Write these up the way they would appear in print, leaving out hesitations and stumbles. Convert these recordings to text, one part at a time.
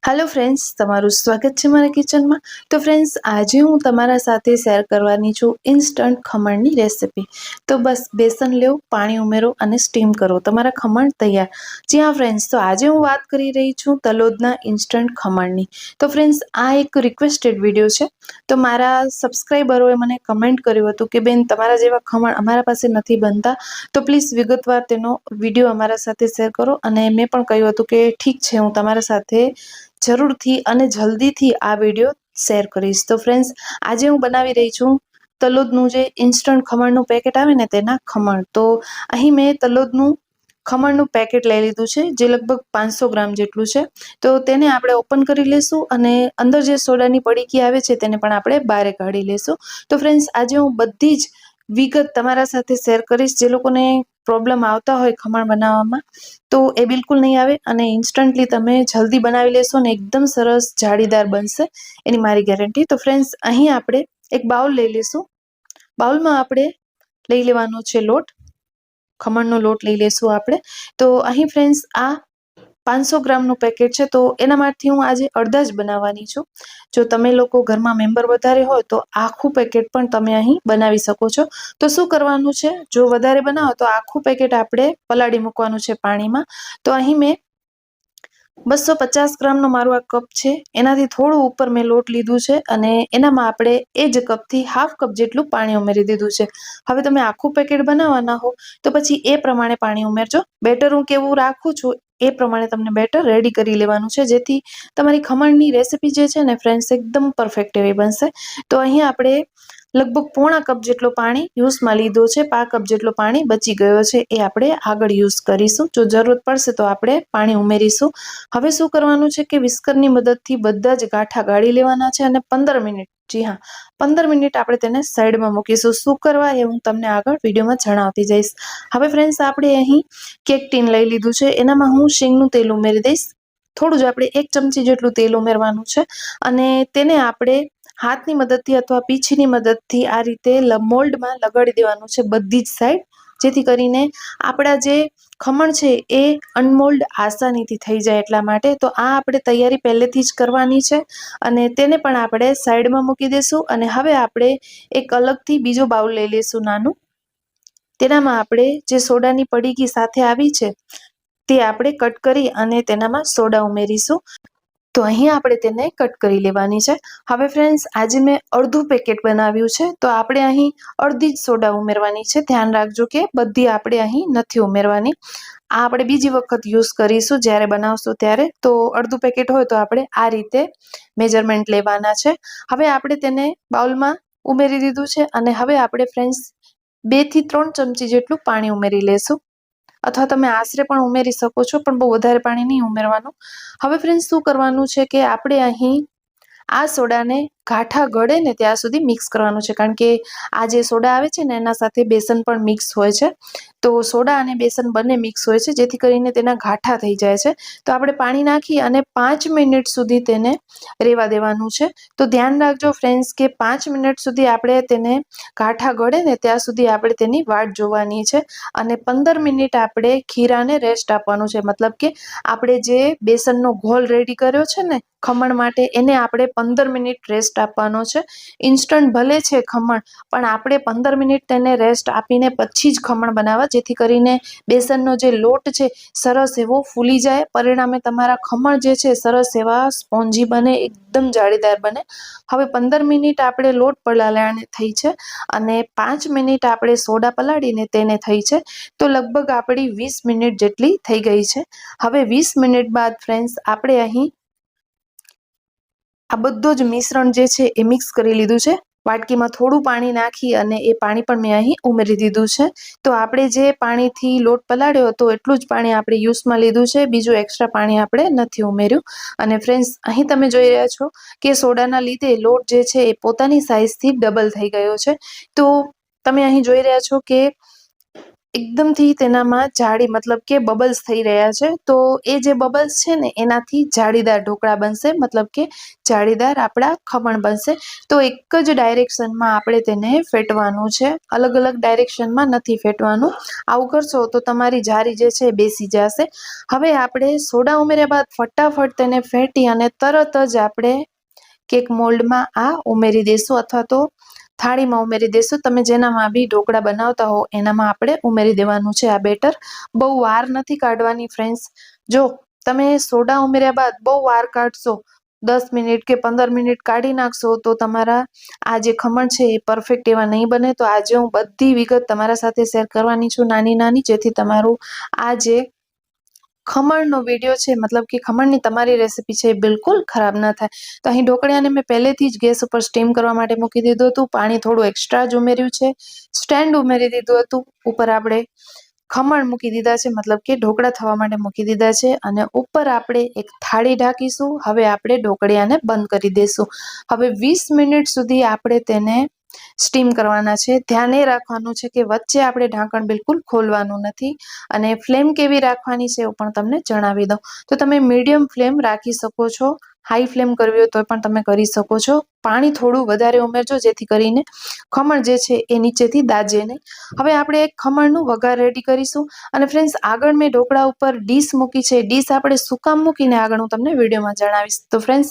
Hello friends, તમારું સ્વાગત છે મારા કિચનમાં। તો ફ્રેન્ડ્સ, આજે હું તમારા સાથે શેર કરવાની છું ઇન્સ્ટન્ટ ખમણની રેસિપી। તો બસ બેસન લો, પાણી ઉમેરો અને સ્ટીમ કરો, તમારા ખમણ તૈયાર। જી હા ફ્રેન્ડ્સ, તો આજે હું વાત કરી રહી છું તલોદના ઇન્સ્ટન્ટ ખમણની। તો ફ્રેન્ડ્સ, આ એક રિક્વેસ્ટેડ વિડીયો છે। તો મારા સબસ્ક્રાઇબરોએ મને કમેન્ટ કર્યું હતું કે બેન, તમારા જેવા ખમણ અમારા પાસે નથી બનતા, તો પ્લીઝ વિગતવાર તેનો વિડીયો અમારા સાથે શેર કરો। અને મેં પણ કહ્યું હતું કે ઠીક છે, હું તમારા સાથે જરૂરથી અને જલ્દીથી આ વિડીયો શેર કરીશ। તો ફ્રેન્ડ્સ, આજે હું બનાવી રહી છું તલોદનું જે ઇન્સ્ટન્ટ ખમણનું પેકેટ આવે ને તેના ખમણ। તો અહીં મેં તલોદનું ખમણનું પેકેટ લઈ લીધું છે, જે લગભગ 500 ગ્રામ જેટલું છે। તો તેને આપણે ઓપન કરી લેશું અને અંદર જે સોડાની પડીકી આવે છે તેને પણ આપણે બહાર કાઢી લેશું। તો ફ્રેન્ડ્સ, આજે હું બધી જ વિગત તમારા સાથે શેર કરીશ। જે લોકોને પ્રોબ્લેમ આવતા હોય ખમણ બનાવવામાં, તો એ બિલકુલ નહીં આવે અને ઇન્સ્ટન્ટલી તમે જલ્દી બનાવી લેશો ને એકદમ સરસ જાળીદાર બનશે, એની મારી ગેરંટી। તો ફ્રેન્ડ્સ, અહીં આપણે એક બાઉલ લઈ લેશું। બાઉલમાં આપણે લઈ લેવાનો છે લોટ, ખમણનો લોટ લઈ લેશું આપણે। તો અહીં ફ્રેન્ડ્સ, આ 500 ગ્રામનું પેકેટ છે, તો એનામાંથી હું આજે અડધા જ બનાવવાની છું। જો તમે લોકો ઘરમાં મેમ્બર વધારે હોય તો આખું પેકેટ પણ તમે અહીં બનાવી શકો છો। તો શું કરવાનું છે, જો વધારે બનાવો તો આખું પેકેટ આપણે પલાળી મૂકવાનું છે પાણીમાં। તો અહીં મેં 250 ગ્રામનો મારો આ કપ છે, એનાથી થોડું ઉપર મેં લોટ લીધું છે અને એનામાં આપણે એ જ કપથી હાફ કપ જેટલું પાણી ઉમેરી દીધું છે। હવે તમે આખું પેકેટ બનાવવાના હો તો પછી એ પ્રમાણે પાણી ઉમેરજો। બેટર હું કેવું રાખું છું એ પ્રમાણે તમને બેટર રેડી કરી લેવાનું છે, જેથી તમારી ખમણની રેસિપી જે છે ને ફ્રેન્ડ્સ, એકદમ પરફેક્ટ એવી બનશે। તો અહીં આપણે લગભગ પોણા કપ જેટલો પાણી યુઝમાં લીધો છે, પા કપ જેટલો પાણી બચી ગયો છે, એ આપણે આગળ યુઝ કરીશું। જો જરૂરત પડશે તો આપણે પાણી ઉમેરીશું। હવે શું કરવાનું છે કે વિસ્કરની મદદથી બધા જ ગાંઠા ગાળી લેવાના છે અને 15 મિનિટ, જી હા 15 મિનિટ આપણે તેને સાઈડમાં મૂકીશું। શું કરવા એ હું તમને આગળ વિડીયોમાં જણાવતી જઈશ। હવે ફ્રેન્ડ્સ, આપણે અહીં કેક ટીન લઈ લીધું છે, એનામાં હું શીંગનું તેલ ઉમેરી દઈશ। થોડું જ, આપણે 1 ચમચી જેટલું તેલ ઉમેરવાનું છે અને તેને આપણે હાથની મદદથી અથવા પીછીની મદદથી આ રીતે મોલ્ડમાં લગાડી દેવાનું છે બધી જ સાઈડ, જેથી કરીને આપણા જે ખમણ છે એ અનમોલ્ડ આસાનીથી થઈ જાય એટલા માટે। તો આ આપણે તૈયારી પહેલેથી જ કરવાની છે અને તેને પણ આપણે સાઈડમાં મૂકી દઈશું। અને હવે આપણે એક અલગથી બીજો બાઉલ લઈ લઈશું નાનું, તેનામાં આપણે જે સોડાની પડીકી સાથે આવી છે તે આપણે કટ કરી અને તેનામાં સોડા ઉમેરીશું। તો અહીં આપણે તેને કટ કરી લેવાની છે। હવે ફ્રેન્ડ્સ, આજે મેં અડધું પેકેટ બનાવ્યું છે, તો આપણે અહીં અડધી જ સોડા ઉમેરવાની છે। ધ્યાન રાખજો કે બધી આપણે અહીં નથી ઉમેરવાની, આ આપણે બીજી વખત યુઝ કરીશું જ્યારે બનાવશું ત્યારે। તો અડધું પેકેટ હોય તો આપણે આ રીતે મેજરમેન્ટ લેવાના છે। હવે આપણે તેને બાઉલમાં ઉમેરી દીધું છે અને હવે આપણે ફ્રેન્ડ્સ 2 થી 3 ચમચી જેટલું પાણી ઉમેરી લેશું, અથવા તમે આશરે પણ ઉમેરી શકો છો, પણ બહુ વધારે પાણી નહીં ઉમેરવાનું। હવે ફ્રેન્ડ્સ, શું કરવાનું છે કે આપણે અહીં આ સોડાને ગાંઠા ગળે ને ત્યાં સુધી મિક્સ કરવાનું છે, કારણ કે આ જે સોડા આવે છે ને એના સાથે બેસન પણ મિક્સ હોય છે। તો સોડા અને બેસન બંને મિક્સ હોય છે, જેથી કરીને તેના ગાંઠા થઈ જાય છે। તો આપણે પાણી નાખી અને 5 મિનિટ સુધી તેને રહેવા દેવાનું છે। તો ધ્યાન રાખજો ફ્રેન્ડ્સ કે 5 મિનિટ સુધી આપણે તેને ગાંઠા ગળે ને ત્યાં સુધી આપણે તેની વાટ જોવાની છે અને 15 મિનિટ આપણે ખીરાને રેસ્ટ આપવાનું છે। મતલબ કે આપણે જે બેસનનો ઘોલ રેડી કર્યો છે ને ખમણ માટે, એને આપણે 15 મિનિટ રેસ્ટ આપવાનો છે। ઇન્સ્ટન્ટ ભલે છે ખમણ, પણ આપણે 15 મિનિટ તેને રેસ્ટ આપીને પછી જ ખમણ બનાવવા, જેથી કરીને બેસનનો જે લોટ છે સરસ એવો ફૂલી જાય, પરિણામે તમારા ખમણ જે છે સરસ એવા સ્પોન્જી બને, એકદમ જાળીદાર બને। હવે 15 મિનિટ આપણે લોટ પલાળ્યાને થઈ છે અને 5 મિનિટ આપણે સોડા પલાળીને તેને થઈ છે, તો લગભગ આપણી 20 મિનિટ જેટલી થઈ ગઈ છે। હવે 20 મિનિટ બાદ ફ્રેન્ડ્સ, આપણે અહીં આ બધું જ મિશ્રણ જે છે એ મિક્સ કરી લીધું છે। વાટકીમાં થોડું પાણી નાખી અને એ પાણી પણ મેં અહીં ઉમેરી દીધું છે। તો આપણે જે પાણીથી લોટ પલાળ્યો હતો એટલું જ પાણી આપણે યુઝમાં લીધું છે, બીજું એક્સ્ટ્રા પાણી આપણે નથી ઉમેર્યું। અને ફ્રેન્ડ્સ, અહીં તમે જોઈ રહ્યા છો કે સોડાના લીધે લોટ જે છે એ પોતાની સાઇઝથી ડબલ થઈ ગયો છે। તો તમે અહીં જોઈ રહ્યા છો કે એકદમથી તેનામાં જાડી મતલબ કે બબલ્સ થઈ રહ્યા છે, તો એ જે બબલ્સ છે ને એનાથી જાળીદાર ઢોકળા બનશે, મતલબ કે જાળીદાર આપણા ખમણ બનશે. તો એક જ ડાયરેક્શનમાં આપણે તેને ફેટવાનું છે, અલગ અલગ ડાયરેક્શનમાં નથી ફેટવાનું. આવું કરશો તો તમારી જારી જે છે એ બેસી જશે. હવે આપણે સોડા ઉમેર્યા બાદ ફટાફટ તેને ફેટી અને તરત જ આપણે કેક મોલ્ડમાં આ ઉમેરી દઈશું અથવા તો થાળીમાં ઉમેરી દઈશું. તમે જેનામાં બી ઢોકળા બનાવતા હો એનામાં આપણે ઉમેરી દેવાનું છે આ બેટર. બહુ વાર નથી કાઢવાની ફ્રેન્ડ્સ. જો તમે સોડા ઉમેર્યા બાદ બહુ વાર કાઢશો, 10 મિનિટ કે 15 મિનિટ કાઢી નાખશો, તો તમારા આ જે ખમણ છે એ પરફેક્ટ એવા નહીં બને. તો આજે હું બધી વિગત તમારા સાથે શેર કરવાની છું નાની નાની, જેથી તમારું આ જે ખમણનો વિડીયો છે, મતલબ કે ખમણની તમારી રેસીપી છે એ બિલકુલ ખરાબ ન થાય. તો અહીં ઢોકળિયાને મેં પહેલેથી જ ગેસ ઉપર સ્ટીમ કરવા માટે મૂકી દીધું હતું. પાણી થોડું એક્સ્ટ્રા જ ઉમેર્યું છે, સ્ટેન્ડ ઉમેરી દીધું હતું. ઉપર આપણે ખમણ મૂકી દીધા છે, મતલબ કે ઢોકળા થવા માટે મૂકી દીધા છે, અને ઉપર આપણે એક થાળી ઢાંકીશું. હવે આપણે ઢોકળિયાને બંધ કરી દઈશું. હવે 20 મિનિટ સુધી આપણે તેને સ્ટીમ કરવાના છે. ધ્યાન એ રાખવાનું છે કે વચ્ચે આપણે ઢાંકણ બિલકુલ ખોલવાનું નથી. અને ફ્લેમ કેવી રાખવાની છે એ પણ તમને જણાવી દઉં. તો તમે મીડિયમ ફ્લેમ રાખી શકો છો, હાઈ ફ્લેમ કરવી હોય તો પણ તમે કરી શકો છો. પાણી થોડું વધારે ઉમેરજો જેથી કરીને ખમણ જે છે એ નીચેથી દાજે નહીં. હવે આપણે એક ખમણનું વઘાર રેડી કરીશું. અને ફ્રેન્ડ્સ, આગળ મેં ઢોકળા ઉપર ડીશ મૂકી છે, ડીશ આપણે શું કામ મૂકીને આગળ હું તમને વિડીયોમાં જણાવીશ. તો ફ્રેન્ડ્સ,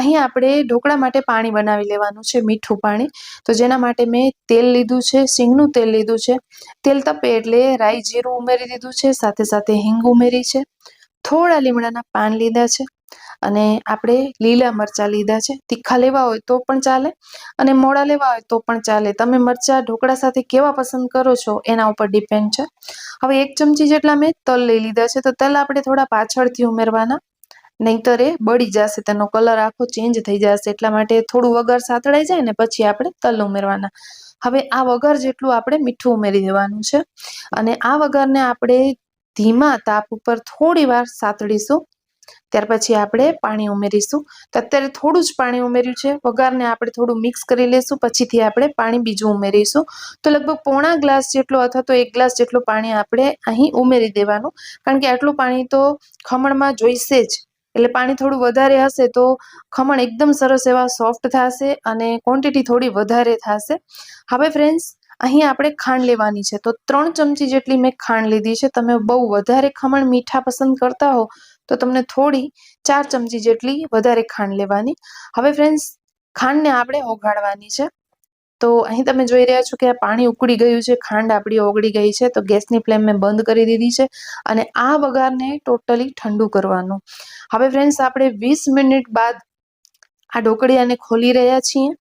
અહીં આપણે ઢોકળા માટે પાણી બનાવી લેવાનું છે, મીઠું પાણી. તો જેના માટે મેં તેલ લીધું છે, સિંગનું તેલ લીધું છે. તેલ તપે એટલે રાઈ જીરું ઉમેરી દીધું છે, સાથે સાથે હિંગ ઉમેરી છે, થોડા લીમડાના પાન લીધા છે, અને આપણે લીલા મરચાં લીધા છે. તીખા લેવા હોય તો પણ ચાલે અને મોળા લેવા હોય તો પણ ચાલે. તમે મરચાં ઢોકળા સાથે કેવા પસંદ કરો છો એના ઉપર ડિપેન્ડ છે. હવે 1 ચમચી જેટલા મેં તલ લઈ લીધા છે. તો તલ આપણે થોડા પાછળથી ઉમેરવાના, નહીંતર એ બળી જશે, તેનો કલર આખો ચેન્જ થઈ જશે. એટલા માટે થોડું વઘાર સાતળાઈ જાય ને પછી આપણે તલ ઉમેરવાના. હવે આ વઘાર જેટલું આપણે મીઠું ઉમેરી દેવાનું છે, અને આ વઘારને આપણે ધીમા તાપ ઉપર થોડી વાર સાતળીશું. ત્યાર પછી આપણે પાણી ઉમેરીશું. તો અત્યારે થોડું જ પાણી ઉમેર્યું છે. વઘારને આપણે થોડું મિક્સ કરી લઈશું, પછીથી આપણે પાણી બીજું ઉમેરીશું. તો લગભગ પોણા ગ્લાસ જેટલો અથવા તો 1 ગ્લાસ જેટલું પાણી આપણે અહીં ઉમેરી દેવાનું, કારણ કે આટલું પાણી તો ખમણમાં જોઈશે જ. એટલે પાણી થોડું વધારે હશે તો ખમણ એકદમ સરસ એવા સોફ્ટ થશે અને ક્વોન્ટિટી થોડી વધારે થશે. હવે ફ્રેન્ડ્સ, અહીં આપણે ખાંડ લેવાની છે. તો 3 ચમચી જેટલી મેં ખાંડ લીધી છે. તમે બહુ વધારે ખમણ મીઠા પસંદ કરતા હો તો તમને થોડી 4 ચમચી જેટલી વધારે ખાંડ લેવાની. હવે ફ્રેન્ડ્સ, ખાંડને આપણે ઓગાળવાની છે. તો અહીં તમે જોઈ રહ્યા છો કે આ પાણી ઉકળી ગયું છે, ખાંડ આપણી ઓગળી ગઈ છે. તો ગેસની ફ્લેમ મેં બંધ કરી દીધી છે, અને આ વઘારને ટોટલી ઠંડુ કરવાનું. હવે ફ્રેન્ડ્સ, આપણે 20 મિનિટ બાદ આ ઢોકળિયાને ખોલી રહ્યા છીએ,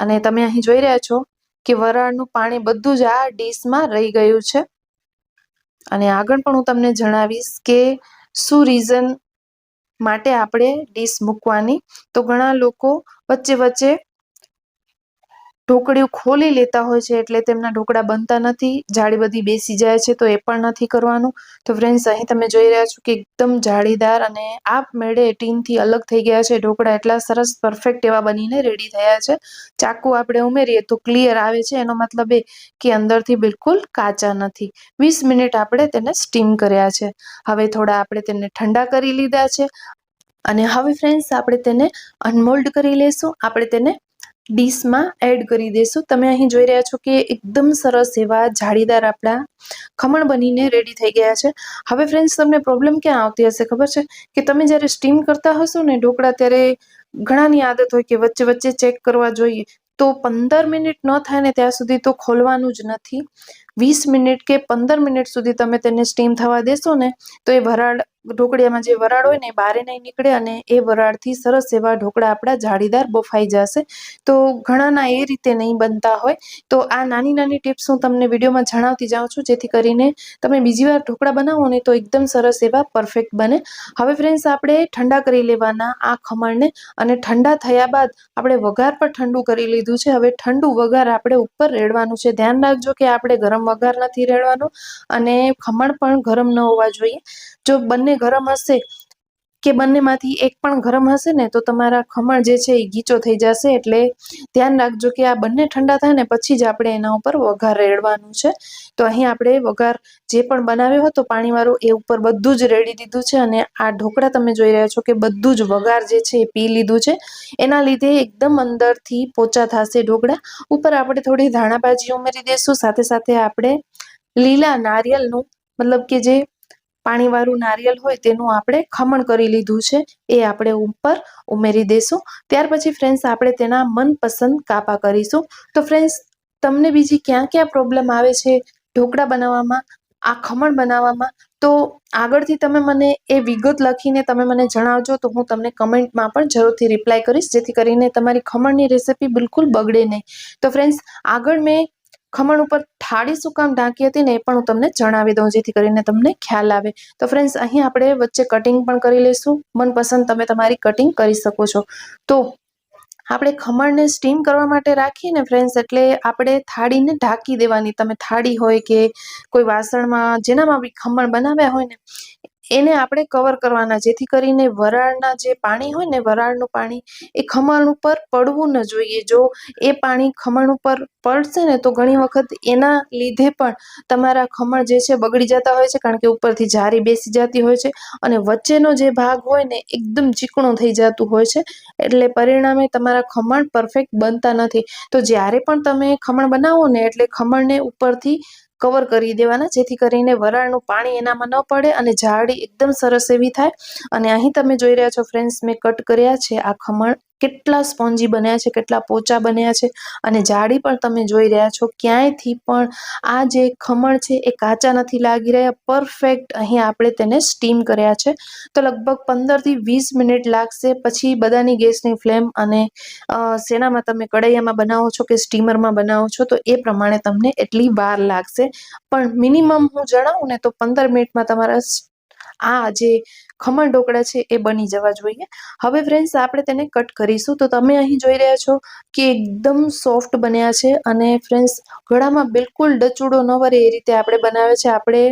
અને તમે અહીં જોઈ રહ્યા છો કે વરાળનું પાણી બધું જ આ ડીશમાં રહી ગયું છે. અને આગળ પણ હું તમને જણાવીશ કે શું રીઝન માટે આપણે ડીશ મૂકવાની. તો ઘણા લોકો વચ્ચે વચ્ચે ઢોકળીઓ ખોલી લેતા હોય છે, એટલે તેમના ઢોકળા બનતા નથી, જાળી બધી બેસી જાય છે. તો એ પણ નથી કરવાનું. તો ફ્રેન્ડ્સ, અહીં તમે જોઈ રહ્યા છો કે એકદમ જાળીદાર અને આપમેળે ટીનથી અલગ થઈ ગયા છે ઢોકળા. એટલા સરસ પરફેક્ટ એવા બનીને રેડી થયા છે. ચાકુ આપણે ઉમેરીએ તો ક્લિયર આવે છે, એનો મતલબ એ કે અંદરથી બિલકુલ કાચા નથી. 20 મિનિટ આપણે તેને સ્ટીમ કર્યા છે. હવે થોડા આપણે તેને ઠંડા કરી લીધા છે, અને હવે ફ્રેન્ડ્સ, આપણે તેને અનમોલ્ડ કરી લઈશું. આપણે તેને ડીશમાં એડ કરી દઈશું. તમે અહીં જોઈ રહ્યા છો કે એકદમ સરસ એવા જાળીદાર આપણા ખમણ બનીને રેડી થઈ ગયા છે. હવે ફ્રેન્ડ્સ, તમને પ્રોબ્લેમ ક્યાં આવતી હશે ખબર છે? કે તમે જ્યારે સ્ટીમ કરતા હશો ને ઢોકળા, ત્યારે ઘણાની આદત હોય કે વચ્ચે વચ્ચે ચેક કરવા જોઈએ. તો 15 મિનિટ ન થાય ને ત્યાં સુધી તો ખોલવાનું જ નથી. 20 મિનિટ કે 15 મિનિટ સુધી તમે તેને સ્ટીમ થવા દેશો ને તો એ વરાળ, ઢોકળિયામાં જે વરાળ હોય ને એ બહાર નહીં નીકળે, અને એ વરાળથી સરસ એવા ઢોકળા આપણા જાળીદાર બફાઈ જશે. તો ઘણાના એ રીતે નહીં બનતા હોય. તો આ નાની નાની ટિપ્સ હું તમને વિડીયોમાં જણાવતી જાઉં છું, જેથી કરીને તમે બીજી વાર ઢોકળા બનાવો ને તો એકદમ સરસ એવા પરફેક્ટ બને. હવે ફ્રેન્ડ્સ, આપણે ઠંડા કરી લેવાના આ ખમણને, અને ઠંડા થયા બાદ આપણે વઘાર પર ઠંડુ કરી લીધું છે. હવે ઠંડુ વઘાર આપણે ઉપર રેડવાનું છે. ધ્યાન રાખજો કે આપણે ગરમ વઘાર નથી રેડવાનો, અને ખમણ પણ ગરમ ન હોવા જોઈએ. જો બંને ગરમ હશે કે બંનેમાંથી એક પણ ગરમ હશે ને તો તમારા ખમણ જે છે એ ગીચો થઈ જશે. એટલે ધ્યાન રાખજો કે આ બંને ઠંડા થાય ને પછી જ આપણે એના ઉપર વઘાર રેડવાનું છે. તો અહીં આપણે વઘાર જે પણ બનાવ્યો હતો પાણીવાળો એ ઉપર બધું જ રેડી દીધું છે. અને આ ઢોકળા તમે જોઈ રહ્યા છો કે બધું જ વઘાર જે છે એ પી લીધું છે. એના લીધે એકદમ અંદરથી પોચા થશે ઢોકળા. ઉપર આપણે થોડી ધાણાભાજી ઉમેરી દઈશું. સાથે સાથે આપણે લીલા નારિયેળનું મતલબ કે જે પાણીવાળું નારિયેળ હોય તેનું આપણે ખમણ કરી લીધું છે એ આપણે ઉપર ઉમેરી દઈશું. ત્યાર પછી ફ્રેન્ડ્સ આપણે તેના મનપસંદ કાપા કરીશું. તો ફ્રેન્ડ્સ તમને બીજી ક્યાં ક્યાં પ્રોબ્લેમ આવે છે ઢોકળા બનાવવામાં, આ ખમણ બનાવવામાં, તો આગળથી તમે મને એ વિગત લખીને તમે મને જણાવજો તો હું તમને કમેન્ટમાં પણ જરૂરથી રિપ્લાય કરીશ, જેથી કરીને તમારી ખમણની રેસિપી બિલકુલ બગડે નહીં. તો ફ્રેન્ડ્સ આગળ મેં ખમણ ઉપર થાળી શું કામ ઢાંકી હતી ને એ પણ હું તમને જણાવી દઉં, જેથી કરીને તમને ખ્યાલ આવે. તો ફ્રેન્ડ્સ અહીં આપણે વચ્ચે કટિંગ પણ કરી લઈશું. મનપસંદ તમે તમારી કટિંગ કરી શકો છો. તો આપણે ખમણને સ્ટીમ કરવા માટે રાખીએ ને ફ્રેન્ડ્સ, એટલે આપણે થાળીને ઢાંકી દેવાની. તમે થાળી હોય કે કોઈ વાસણમાં જેનામાં બી ખમણ બનાવ્યા હોય ને એને આપણે કવર કરવાના, જેથી કરીને વરાળના જે પાણી હોય ને વરાળનું પાણી એ ખમણ ઉપર પડવું ન જોઈએ. જો એ પાણી ખમણ ઉપર પડશે ને તો ઘણી વખત એના લીધે પણ તમારા ખમણ જે છે બગડી જતા હોય છે, કારણ કે ઉપરથી જારી બેસી જતી હોય છે અને વચ્ચેનો જે ભાગ હોય ને એકદમ ચીકણો થઈ જતું હોય છે. એટલે પરિણામે તમારા ખમણ પરફેક્ટ બનતા નથી. તો જ્યારે પણ તમે ખમણ બનાવો ને એટલે ખમણને ઉપરથી કવર કરી દેવાના, જેથી કરીને વરાળનું પાણી એનામાં ન પડે અને જાળી એકદમ સરસ એવી થાય. અને અહીં તમે જોઈ રહ્યા છો ફ્રેન્ડ્સ મેં કટ કર્યા છે આ ખમણ કેટલા સ્પોન્જી બન્યા છે, કેટલા પોચા બન્યા છે. અને જાળી પણ તમે જોઈ રહ્યા છો, ક્યાંયથી પણ આ જે ખમણ છે એ કાચા નથી લાગી રહ્યા. પરફેક્ટ અહીં આપણે તેને સ્ટીમ કર્યા છે. તો લગભગ 15 થી 20 મિનિટ લાગશે. પછી બધાની ગેસની ફ્લેમ અને શેનામાં તમે કઢાઈયામાં બનાવો છો કે સ્ટીમરમાં બનાવો છો તો એ પ્રમાણે તમને એટલી વાર લાગશે. પણ મિનિમમ હું જણાવું ને તો 15 મિનિટમાં તમારા આ જે ખમણ ઢોકળા છે એ બની જવા જોઈએ. હવે ફ્રેન્ડ્સ આપણે તેને કટ કરીશું. તો તમે અહીં જોઈ રહ્યા છો કે એકદમ સોફ્ટ બન્યા છે. અને ફ્રેન્ડ્સ ગળામાં બિલકુલ ડચુડો ન વરે એ રીતે આપણે બનાવે છે. આપણે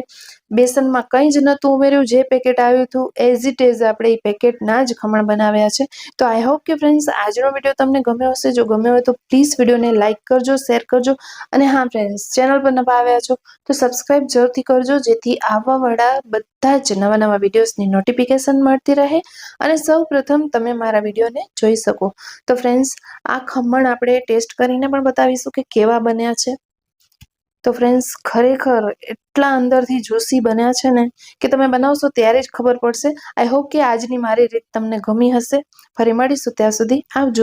બેસનમાં કંઈ જ નહોતું ઉમેર્યું, જે પેકેટ આવ્યું હતું એઝ ઇટ ઇઝ આપણે એ પેકેટના જ ખમણ બનાવ્યા છે. તો આઈ હોપ કે ફ્રેન્ડ્સ આજનો વિડીયો તમને ગમ્યો હશે. જો ગમ્યો હોય તો પ્લીઝ વિડીયોને લાઇક કરજો, શેર કરજો. અને હા ફ્રેન્ડ્સ, ચેનલ પર નવા આવ્યા છો તો સબસ્ક્રાઇબ જરૂરથી કરજો, જેથી આવવાવાળા બધા જ નવા નવા વિડીયોઝની નોટિફિકેશન મળતી રહે અને સૌ પ્રથમ તમે મારા વિડીયોને જોઈ શકો. તો ફ્રેન્ડ્સ આ ખમણ આપણે ટેસ્ટ કરીને પણ બતાવીશું કે કેવા બન્યા છે. તો ફ્રેન્ડ્સ ખરેખર એટલા અંદરથી જ્યુસી બન્યા છે ને કે તમે બનાવશો ત્યારે જ ખબર પડશે. આઈ હોપ કે આજની મારી રીત તમને ગમી હશે. ફરી મળીશું, ત્યાં સુધી આવજો.